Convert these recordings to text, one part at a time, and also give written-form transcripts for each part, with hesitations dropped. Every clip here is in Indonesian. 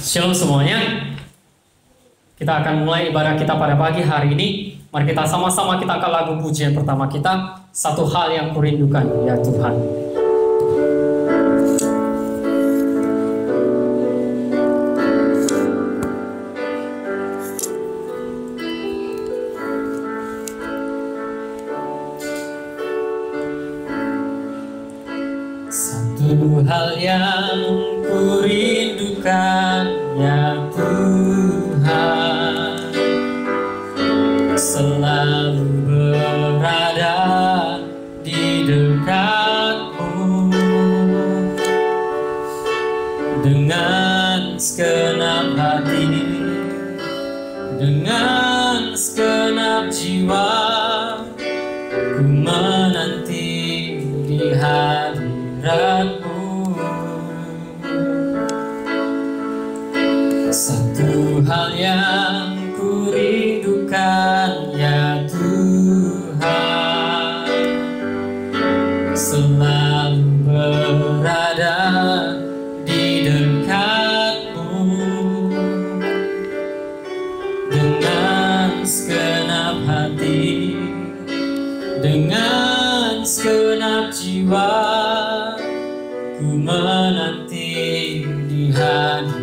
Shalom semuanya. Kita akan mulai ibadah kita pada pagi hari ini. Mari kita sama-sama kita akan lagu pujian pertama kita, Satu Hal Yang Kurindukan, ya Tuhan. Satu hal yang kurindukan, ya Tuhan, selalu berada di dekat-Mu dengan segenap hati, dengan segenap jiwa, ku menanti di hadirat-Mu. Satu hal yang kurindukan, ya Tuhan, selalu berada di dekat-Mu dengan segenap hati, dengan segenap jiwa, ku menanti di hadirat-Mu.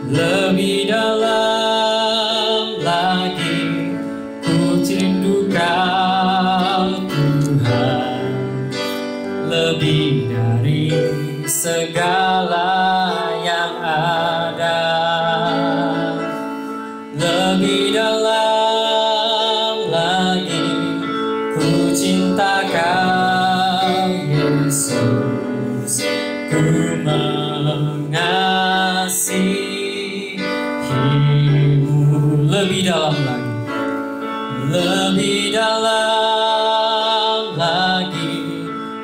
Lebih dalam lagi ku rindu Kau Tuhan, lebih dari segala yang ada. Lebih dalam lagi ku cinta Kau Yesus, ku mengasihi. Lebih dalam lagi, lebih dalam lagi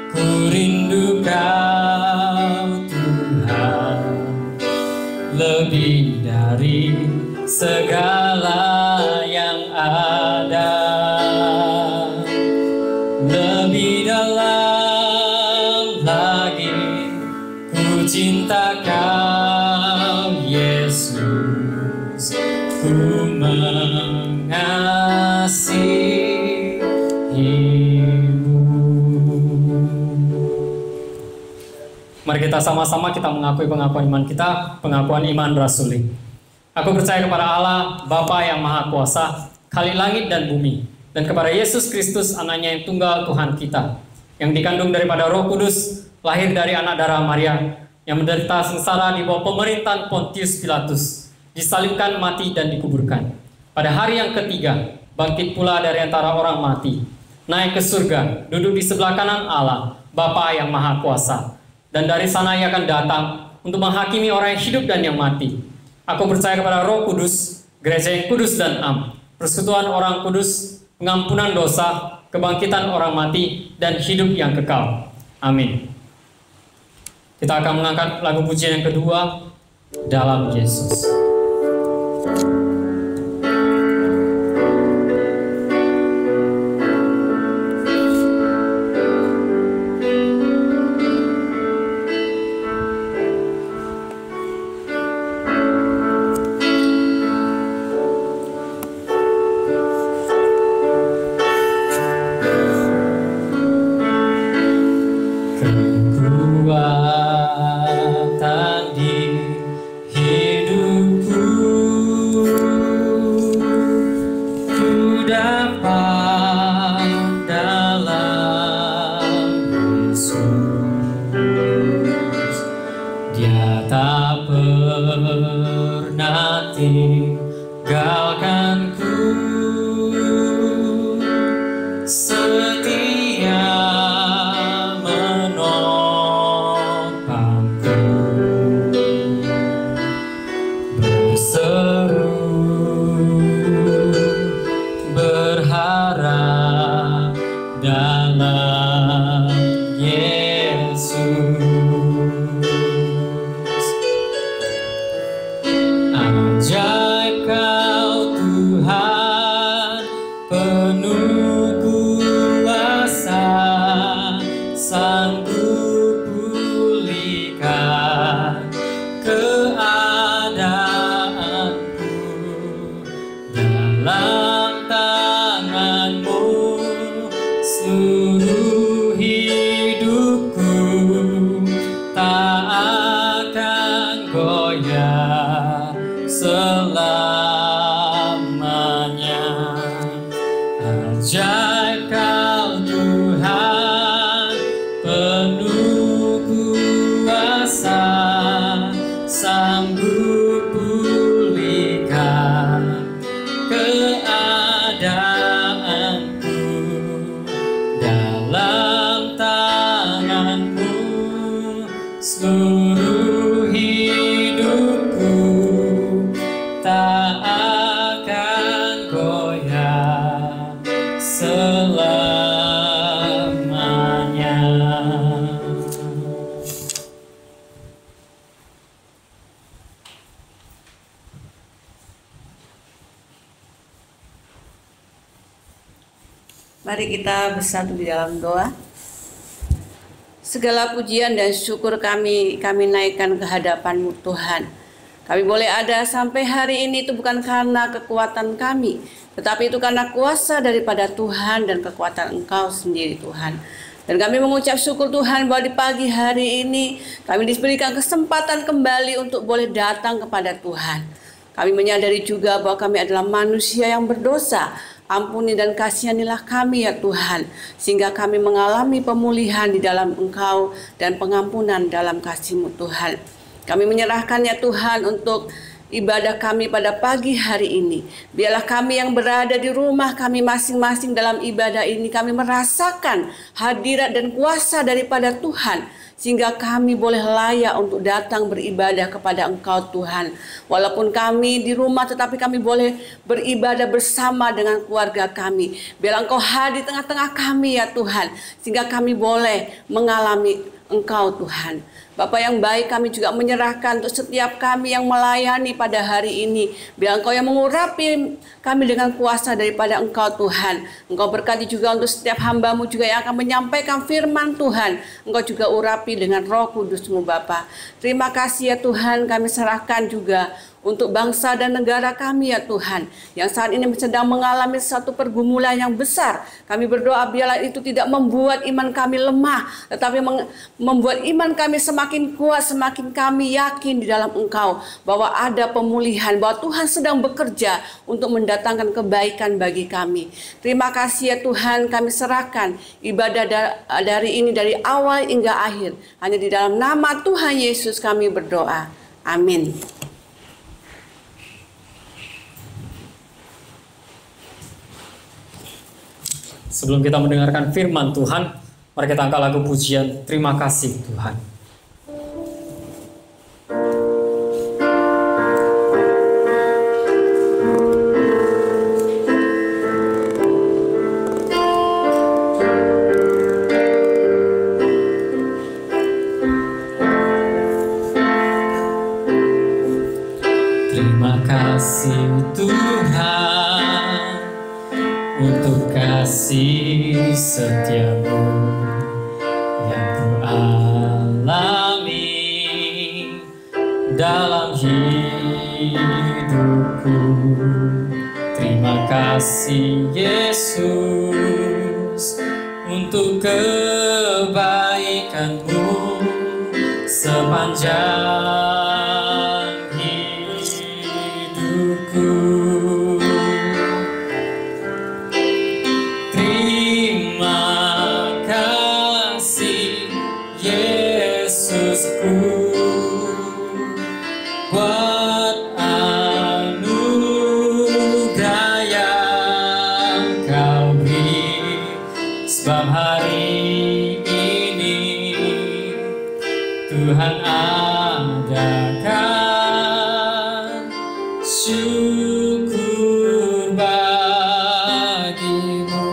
ku rindu Kau Tuhan, lebih dari segala yang ada. Lebih dalam lagi ku cinta Kau Yesus, ku mengasihi-Mu. Mari kita sama-sama kita mengakui pengakuan iman kita, pengakuan iman rasuli. Aku percaya kepada Allah, Bapa yang Maha Kuasa, Khalik langit dan bumi, dan kepada Yesus Kristus, anaknya yang tunggal Tuhan kita, yang dikandung daripada Roh Kudus, lahir dari anak darah Maria, yang menderita sengsara di bawah pemerintahan Pontius Pilatus, disalibkan, mati, dan dikuburkan. Pada hari yang ketiga, bangkit pula dari antara orang mati, naik ke surga, duduk di sebelah kanan Allah, Bapa yang Maha Kuasa. Dan dari sana Ia akan datang untuk menghakimi orang yang hidup dan yang mati. Aku percaya kepada Roh Kudus, gereja yang kudus dan am, persekutuan orang kudus, pengampunan dosa, kebangkitan orang mati, dan hidup yang kekal. Amin. Kita akan mengangkat lagu pujian yang kedua, Dalam Yesus. Kekuatan di hidupku Mari kita bersatu di dalam doa. Segala pujian dan syukur kami naikkan ke hadapan-Mu Tuhan. Kami boleh ada sampai hari ini itu bukan karena kekuatan kami, tetapi itu karena kuasa daripada Tuhan dan kekuatan Engkau sendiri Tuhan. Dan kami mengucap syukur Tuhan bahwa di pagi hari ini kami diberikan kesempatan kembali untuk boleh datang kepada Tuhan. Kami menyadari juga bahwa kami adalah manusia yang berdosa. Ampuni dan kasihanilah kami ya Tuhan, sehingga kami mengalami pemulihan di dalam Engkau dan pengampunan dalam kasih-Mu Tuhan. Kami menyerahkan ya Tuhan untuk ibadah kami pada pagi hari ini. Biarlah kami yang berada di rumah kami masing-masing dalam ibadah ini, kami merasakan hadirat dan kuasa daripada Tuhan, sehingga kami boleh layak untuk datang beribadah kepada Engkau Tuhan. Walaupun kami di rumah, tetapi kami boleh beribadah bersama dengan keluarga kami. Biarlah Engkau hadir di tengah-tengah kami ya Tuhan, sehingga kami boleh mengalami Engkau Tuhan. Bapa yang baik, kami juga menyerahkan untuk setiap kami yang melayani pada hari ini. Biar Engkau yang mengurapi kami dengan kuasa daripada Engkau Tuhan. Engkau berkati juga untuk setiap hamba-Mu juga yang akan menyampaikan firman Tuhan. Engkau juga urapi dengan Roh Kudus-Mu Bapa. Terima kasih ya Tuhan, kami serahkan juga untuk bangsa dan negara kami ya Tuhan, yang saat ini sedang mengalami satu pergumulan yang besar. Kami berdoa biarlah itu tidak membuat iman kami lemah, tetapi membuat iman kami semakin kuat, semakin kami yakin di dalam Engkau bahwa ada pemulihan, bahwa Tuhan sedang bekerja untuk mendatangkan kebaikan bagi kami. Terima kasih ya Tuhan, kami serahkan ibadah dari ini dari awal hingga akhir. Hanya di dalam nama Tuhan Yesus kami berdoa. Amin. Sebelum kita mendengarkan firman Tuhan, mari kita angkat lagu pujian Terima Kasih Tuhan. Terima kasih Tuhan untuk kasih setia-Mu yang Ku alami dalam hidupku. Terima kasih Yesus untuk kebaikan-Mu sepanjang hidupku. Buat anugerah yang Kau beri, sebab hari ini Tuhan adakan syukur bagi-Mu.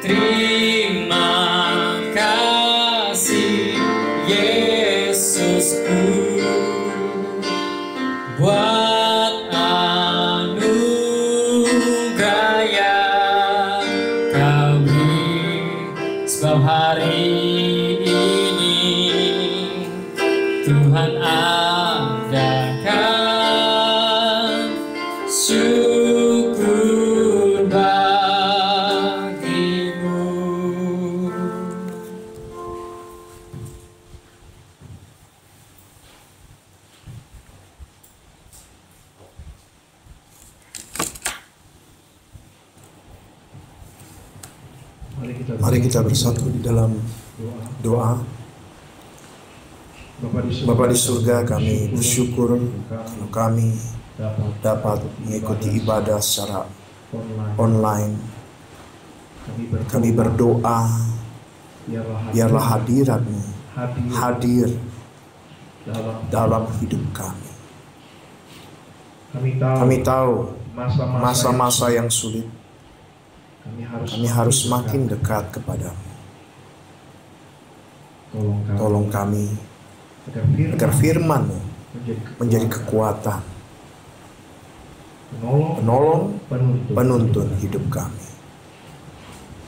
Terima kasih Yesusku buat anugerah yang Kau beri, sebab hari ini Tuhan adakan syukur bagi-Mu. Mari kita bersatu di dalam doa. Bapa di surga, kami bersyukur kalau kami dapat mengikuti ibadah secara online. Kami berdoa, biarlah hadirat-Mu hadir dalam hidup kami. Kami tahu masa-masa yang sulit, kami harus semakin dekat kepada-Mu. Tolong kami agar firman-Mu menjadi kekuatan penolong, penuntun hidup kami.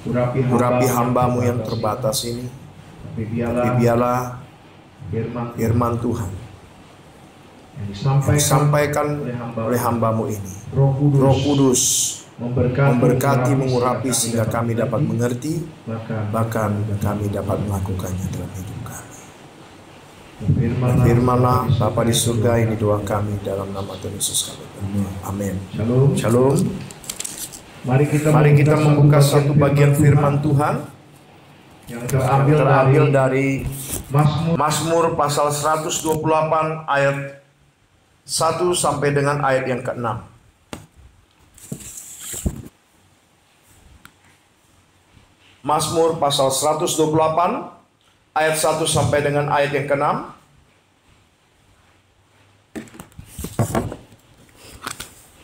Urapi hamba-Mu yang terbatas ini, tapi biarlah firman Tuhan yang disampaikan oleh hamba-Mu ini, Roh Kudus memberkati, mengurapi sehingga kami dapat mengerti, bahkan kami dapat melakukannya dalam hidup kami. Firman-Lah Bapa di surga, ini doa kami dalam nama Tuhan Yesus kami berdoa. Amin. Shalom. Mari kita membuka satu bagian firman Tuhan yang terambil dari Mazmur pasal 128 ayat 1 sampai dengan ayat yang ke-6. Mazmur pasal 128 ayat 1 sampai dengan ayat yang ke-6.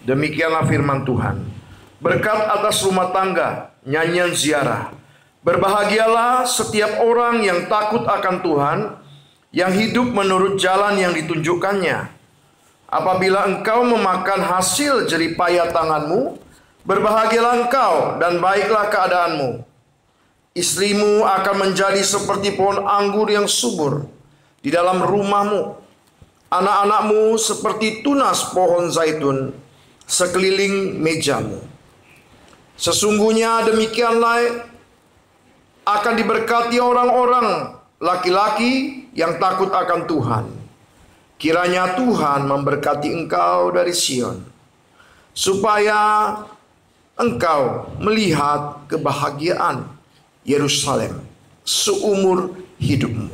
Demikianlah firman Tuhan. Berkat atas rumah tangga, nyanyian ziarah. Berbahagialah setiap orang yang takut akan Tuhan, yang hidup menurut jalan yang ditunjukkannya. Apabila engkau memakan hasil jeripaya tanganmu, berbahagialah engkau dan baiklah keadaanmu. Istrimu akan menjadi seperti pohon anggur yang subur di dalam rumahmu. Anak-anakmu seperti tunas pohon zaitun sekeliling mejamu. Sesungguhnya demikianlah akan diberkati orang-orang laki-laki yang takut akan Tuhan. Kiranya Tuhan memberkati engkau dari Sion, supaya engkau melihat kebahagiaan Yerusalem seumur hidupmu,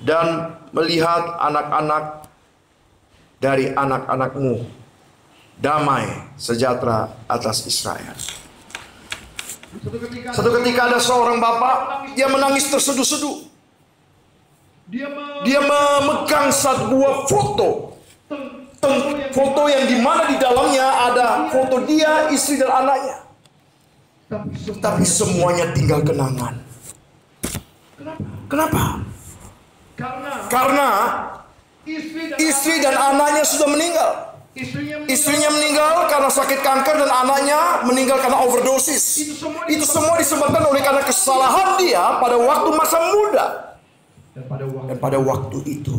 dan melihat anak-anak dari anak-anakmu, damai sejahtera atas Israel. Satu ketika ada seorang bapak, dia menangis terseduh-seduh. Dia memegang satu buah foto. Foto yang dimana di dalamnya ada foto dia, istri dan anaknya. Tapi semuanya tinggal kenangan. Kenapa? Karena istri dan anaknya sudah meninggal. Istrinya meninggal karena sakit kanker dan anaknya meninggal karena overdosis. Itu semua disebabkan oleh karena kesalahan dia pada waktu masa muda. Dan pada waktu itu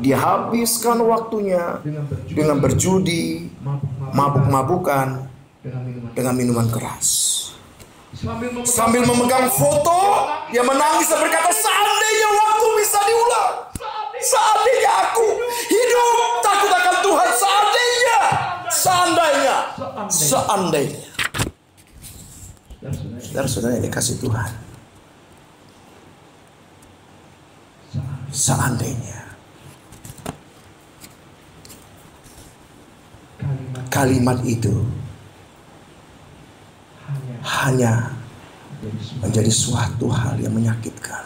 dia habiskan waktunya dengan berjudi, mabuk-mabukan, dengan minuman keras. Sambil memegang foto, dia menangis dan berkata, seandainya waktu bisa diulang, seandainya aku hidup takut akan Tuhan, seandainya. Saudara-saudara yang dikasih Tuhan, seandainya kalimat itu hanya menjadi suatu hal yang menyakitkan.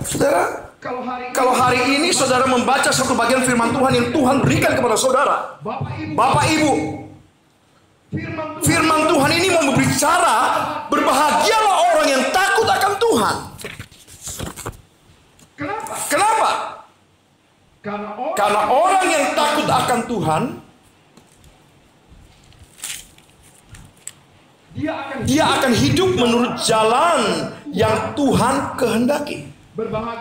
Saudara, kalau hari ini saudara membaca satu bagian firman Tuhan yang Tuhan berikan kepada saudara, Bapak Ibu, firman Tuhan ini mau berbicara, berbahagialah orang yang takut akan Tuhan. Kenapa? Karena orang yang takut akan Tuhan, dia akan hidup menurut jalan yang Tuhan kehendaki.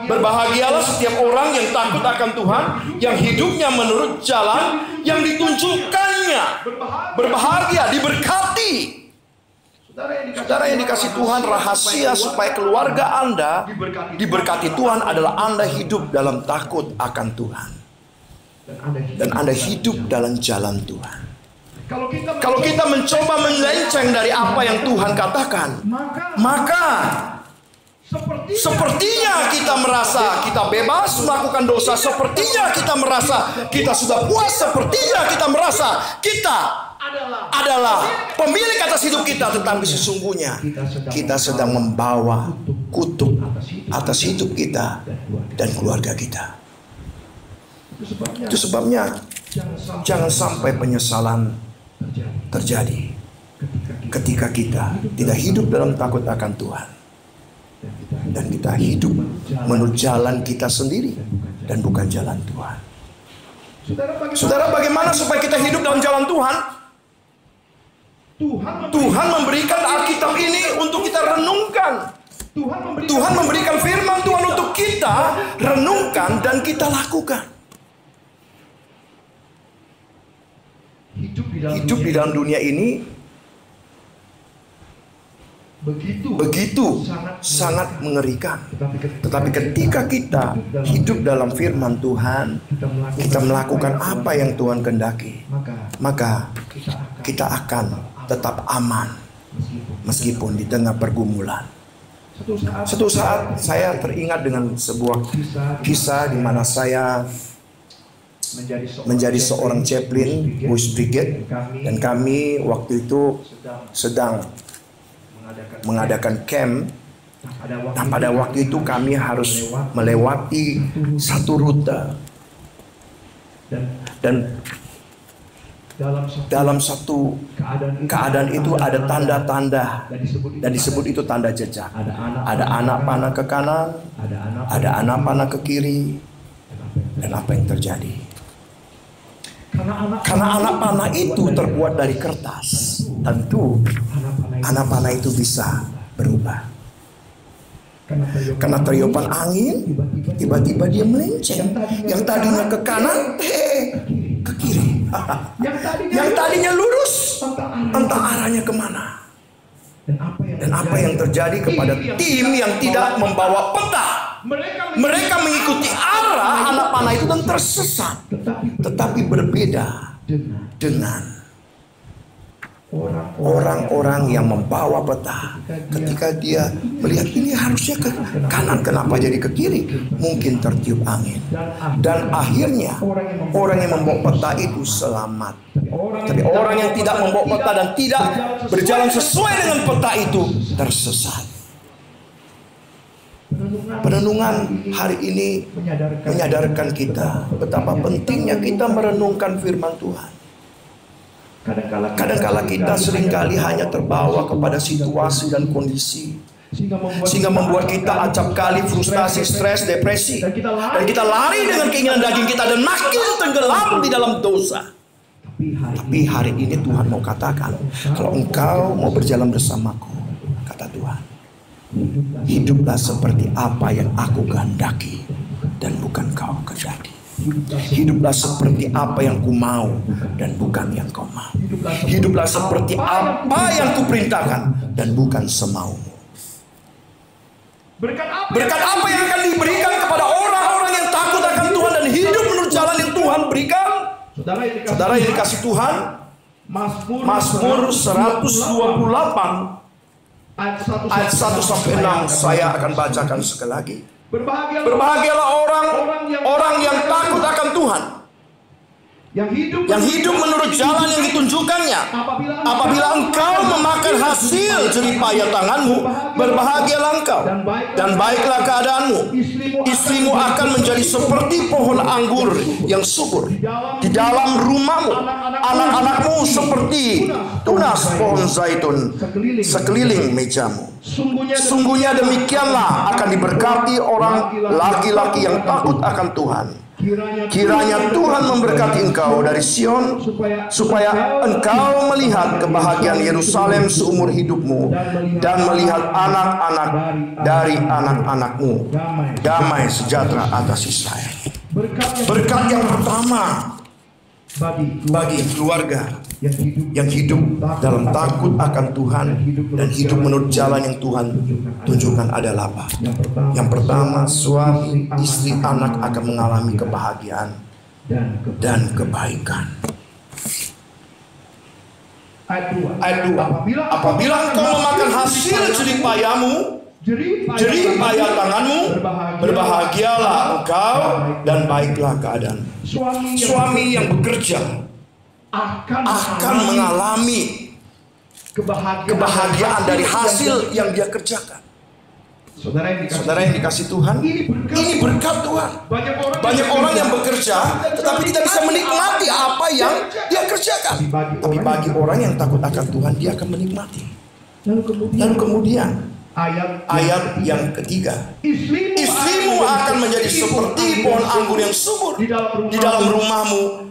Berbahagialah setiap orang yang takut akan Tuhan, yang hidupnya menurut jalan yang ditunjukkannya. Berbahagia, diberkati. Saudara yang dikasih Tuhan, rahasia supaya keluarga Anda diberkati Tuhan adalah Anda hidup dalam takut akan Tuhan. Dan Anda hidup dalam jalan Tuhan. Kalau kita mencoba melenceng dari apa yang Tuhan katakan, maka sepertinya kita merasa kita bebas melakukan dosa, sepertinya kita merasa kita sudah puas, sepertinya kita merasa kita adalah pemilik atas hidup kita, tetapi sesungguhnya kita sedang membawa kutuk atas hidup kita dan keluarga kita. Itu sebabnya jangan sampai penyesalan terjadi ketika kita tidak hidup dalam takut akan Tuhan dan kita hidup menurut jalan kita sendiri dan bukan jalan Tuhan. Saudara, bagaimana supaya kita hidup dalam jalan Tuhan? Tuhan memberikan Alkitab ini untuk kita renungkan. Tuhan memberikan firman Tuhan untuk kita renungkan dan kita lakukan. Hidup di dalam dunia ini begitu sangat mengerikan. Tetapi ketika kita hidup dalam firman Tuhan, kita melakukan apa yang Tuhan kehendaki, maka kita akan tetap aman meskipun di tengah pergumulan. Suatu saat saya teringat dengan sebuah kisah di mana saya menjadi seorang chaplain Boys Brigade, dan kami waktu itu sedang mengadakan camp. Nah, pada waktu itu kami harus melewati satu rute, dan dalam satu keadaan itu ada tanda-tanda, dan disebut itu tanda jejak. Ada anak panah ke kanan, ada anak panah ke kiri, dan apa yang terjadi? Karena anak panah itu terbuat dari kertas, tentu anak panah itu bisa berubah. Karena teriupan angin, tiba-tiba dia melenceng. Yang tadinya ke kanan, ke kiri. Yang tadinya lurus, entah arahnya kemana. Dan apa yang terjadi kepada tim yang tidak membawa peta? Mereka mengikuti arah anak panah itu dan tersesat. Tetapi berbeda dengan orang-orang yang membawa peta. Ketika dia melihat ini harusnya ke kanan, kenapa jadi ke kiri? Mungkin tertiup angin. Dan akhirnya orang yang membawa peta itu selamat. Tapi orang yang tidak membawa peta dan tidak berjalan sesuai dengan peta itu tersesat. Perenungan hari ini menyadarkan kita betapa pentingnya kita merenungkan firman Tuhan. Kadang-kala kita seringkali hanya terbawa kepada situasi dan kondisi, sehingga membuat kita acap kali frustasi, stres, depresi, dan kita lari dengan keinginan daging kita dan makin tenggelam di dalam dosa. Tapi hari ini Tuhan mau katakan, kalau engkau mau berjalan bersamaku, kata Tuhan, hiduplah seperti apa yang aku kehendaki dan bukan kau kehendaki. Hiduplah seperti apa yang ku mau dan bukan yang kau mau. Hiduplah seperti apa yang ku perintahkan dan bukan semaumu. Berkat apa yang akan diberikan kepada orang-orang yang takut akan Tuhan dan hidup menurut jalan yang Tuhan berikan? Saudara yang dikasih Tuhan, Mazmur 128 ayat 1 sampai 6 saya akan bacakan sekali lagi. Berbahagialah orang yang takut akan Tuhan, yang hidup menurut jalan yang ditunjukkannya. Apabila engkau memakan hasil jerih payah tanganmu, berbahagialah engkau dan baiklah keadaanmu. Istrimu akan menjadi seperti pohon anggur yang subur di dalam rumahmu. Anak-anakmu seperti tunas pohon zaitun sekeliling mejamu. Sungguhnya demikianlah akan diberkati orang laki-laki yang takut akan Tuhan. Kiranya Tuhan memberkati engkau dari Sion, supaya engkau melihat kebahagiaan Yerusalem seumur hidupmu, dan melihat anak-anak dari anak-anakmu, damai sejahtera atas Israel. Berkat yang pertama bagi keluarga yang hidup dalam takut akan Tuhan dan hidup menurut jalan yang Tuhan tunjukkan adalah apa? Yang pertama, suami, istri, anak akan mengalami kebahagiaan dan kebaikan. Ayat 2. Apabila engkau memakan hasil jerih payahmu, jerih payah tanganmu, berbahagialah engkau dan baiklah keadaan. Suami yang bekerja akan mengalami kebahagiaan dari hasil yang dia kerjakan. Saudara yang dikasih Tuhan, ini berkat Tuhan. Banyak orang yang bekerja tetapi tidak bisa menikmati apa yang dia kerjakan. Tapi bagi orang yang takut akan Tuhan, dia akan menikmati. Lalu kemudian ayat yang ketiga. Istrimu akan menjadi seperti pohon anggur yang subur di dalam rumahmu.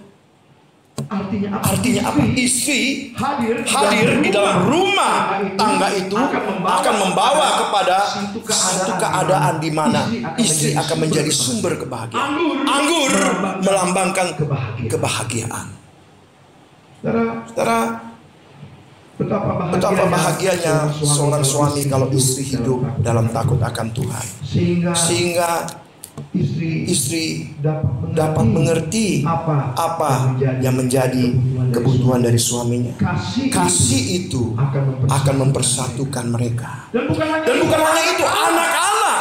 Artinya apa? Istri hadir di dalam rumah tangga itu akan membawa kepada satu keadaan di mana istri akan menjadi sumber kebahagiaan. Anggur melambangkan kebahagiaan. Saudara, betapa bahagianya seorang suami kalau istri hidup dalam takut akan Tuhan, sehingga istri dapat mengerti apa yang menjadi kebutuhan dari suaminya. Kasih itu akan mempersatukan mereka. Dan bukan hanya itu, anak-anak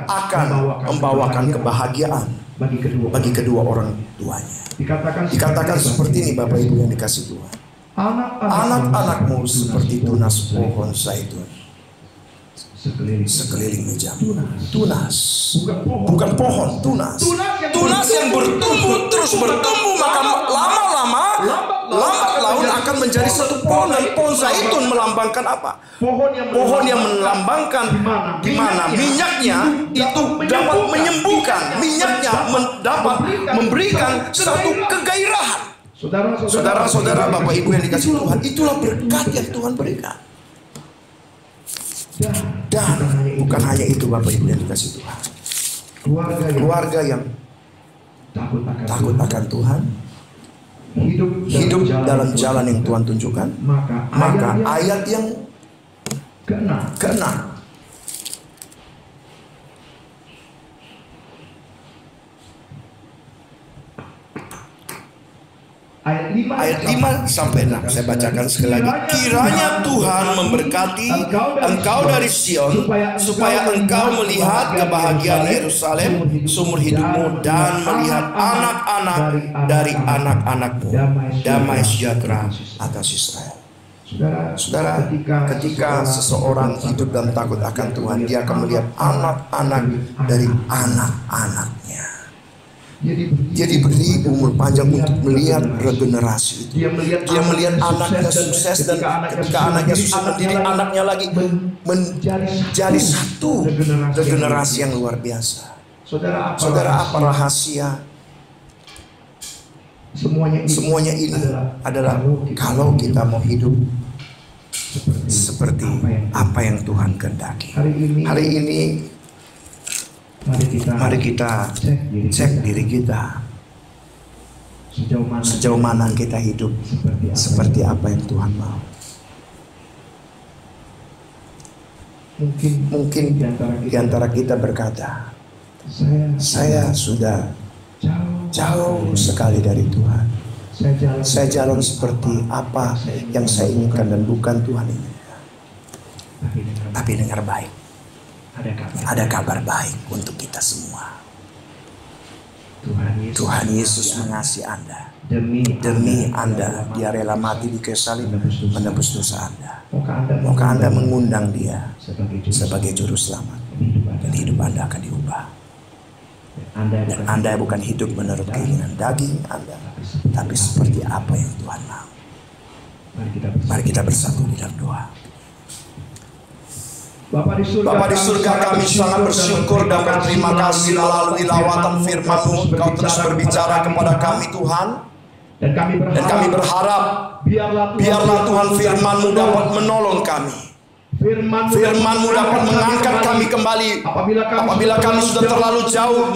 akan membawakan kebahagiaan bagi kedua orang tuanya. Dikatakan seperti ini, Bapak Ibu yang dikasih Tuhan. Anak-anakmu seperti tunas pohon zaitun sekeliling mejamu. Tunas, bukan pohon, tunas. Tunas yang bertumbuh, terus bertumbuh, maka lama-lama lambat laun akan menjadi satu pohon. Dan pohon zaitun melambangkan apa? Pohon yang melambangkan di mana minyaknya itu dapat menyembuhkan. Minyaknya dapat memberikan satu kegairahan. Saudara-saudara, Bapak Ibu yang dikasih Tuhan, itulah berkat yang Tuhan berikan. Dan bukan hanya itu, Bapak Ibu yang dikasih Tuhan, keluarga yang takut akan Tuhan, hidup dalam jalan yang Tuhan tunjukkan, maka ayat yang keenam, ayat 5 sampai 6 saya bacakan sekali lagi. Kiranya Tuhan memberkati engkau dari Sion, supaya engkau melihat kebahagiaan Yerusalem sumur hidupmu, dan melihat anak-anak dari anak-anakmu, damai sejahtera atas Israel. Saudara, ketika seseorang hidup dan takut akan Tuhan, dia akan melihat anak-anak dari anak-anaknya. Dia diberi umur panjang untuk melihat regenerasi itu. Dia melihat anaknya sukses, dan ketika anaknya sukses mendidik anaknya lagi menjadi satu regenerasi yang luar biasa. Saudara, apa rahasia? Semuanya ini adalah kalau kita mau hidup seperti apa yang Tuhan kehendaki. Hari ini mari kita cek diri kita, sejauh mana kita hidup seperti apa yang Tuhan mau. Mungkin di antara kita berkata, saya sudah jauh sekali dari Tuhan. Saya jalan seperti apa yang saya inginkan dan bukan Tuhan inginkan. Tapi dengar baik, ada kabar baik untuk kita semua. Tuhan Yesus mengasihi Anda. Demi Anda, Dia rela mati di kayu salib menebus dosa Anda. Maukah Anda mengundang Dia sebagai juru selamat, dan hidup Anda akan diubah. Dan Anda bukan hidup menurut keinginan daging Anda, tapi seperti apa yang Tuhan mau. Mari kita bersatu di dalam doa. Bapa di surga, kami sangat bersyukur dan berterima kasih melalui lawatan firman-Mu, Engkau terus berbicara kepada kami Tuhan. Dan kami berharap biarlah Tuhan firman-Mu dapat menolong kami. Firman-Mu dapat mengangkat kami kembali apabila kami sudah terlalu jauh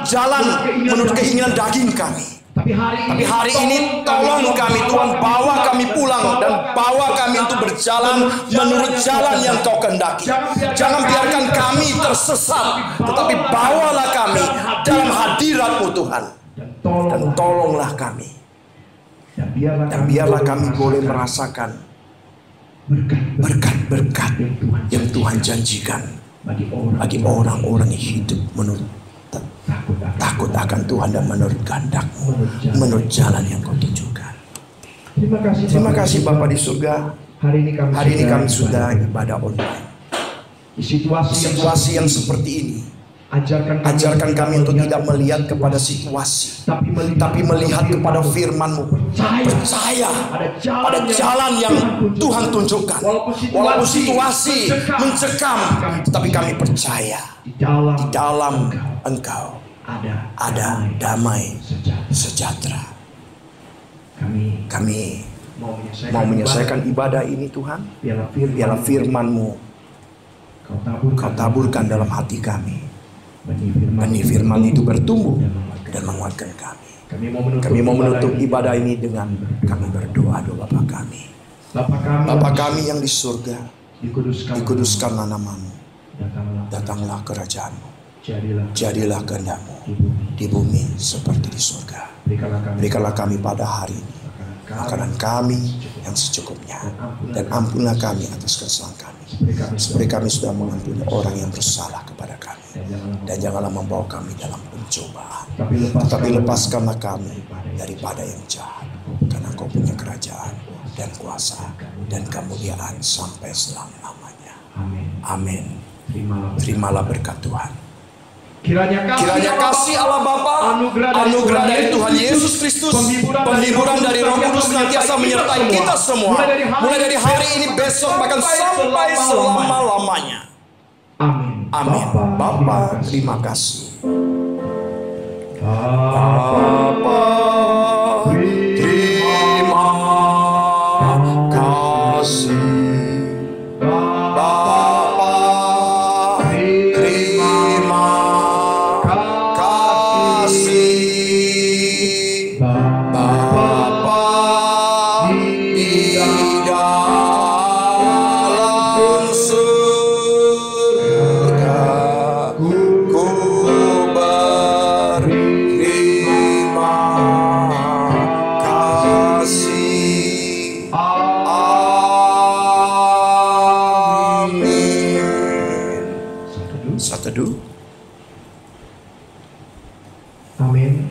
jalan menurut keinginan daging kami. Tapi hari ini tolong kami Tuhan, bawa kami pulang dan bawa kami untuk berjalan menurut jalan yang Kau kehendaki. Jangan biarkan kami tersesat, tetapi bawalah kami dalam hadirat-Mu Tuhan. Dan tolonglah kami. Dan biarlah kami boleh merasakan berkat-berkat yang Tuhan janjikan bagi orang-orang yang hidup menurut takut akan Tuhan dan menurut kehendak-Mu, menurut jalan yang Kau tunjukkan. Terima kasih Bapa di surga. Hari ini kami sudah ibadah online. Di situasi yang seperti ini, Ajarkan kami untuk tidak melihat kepada situasi, tapi melihat kepada firman-Mu. Percaya pada jalan yang Tuhan tunjukkan. Walaupun situasi mencekam, tetapi kami percaya di dalam Engkau ada damai sejahtera. Kami mau menyelesaikan ibadah ini, Tuhan. Biarlah firman-Mu Kau taburkan dalam hati kami. Benih firman itu bertumbuh dan menguatkan kami. Kami mau menutup ibadah ini dengan kami berdoa, doa Bapa kami. Bapa kami yang di surga, dikuduskanlah nama-Mu. Datanglah kerajaan-Mu. Jadilah kehendak-Mu di bumi seperti di surga. Berikanlah kami pada hari ini makanan kami yang secukupnya, dan ampunlah kami atas kesalahan kami, seperti kami sudah mengampuni orang yang bersalah kepada kami. Dan janganlah membawa kami dalam pencobaan, tetapi lepaskanlah kami daripada yang jahat, karena Engkau punya kerajaan dan kuasa dan kemuliaan sampai selama-lamanya. Amin. Terimalah berkat Tuhan. Kiranya kasih Allah Bapa, anugerah dari Tuhan Yesus Kristus, penghiburan dari Roh Kudus senantiasa menyertai kita semua, mulai dari hari ini, besok, bahkan sampai selama-lamanya. Amin. Bapa, terima kasih. Bapa, terima kasih.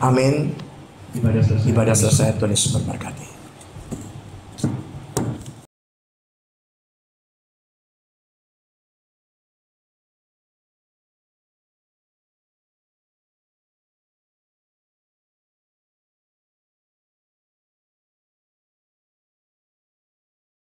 Amin. Ibadah selesai. Tuhan Yesus memberkati.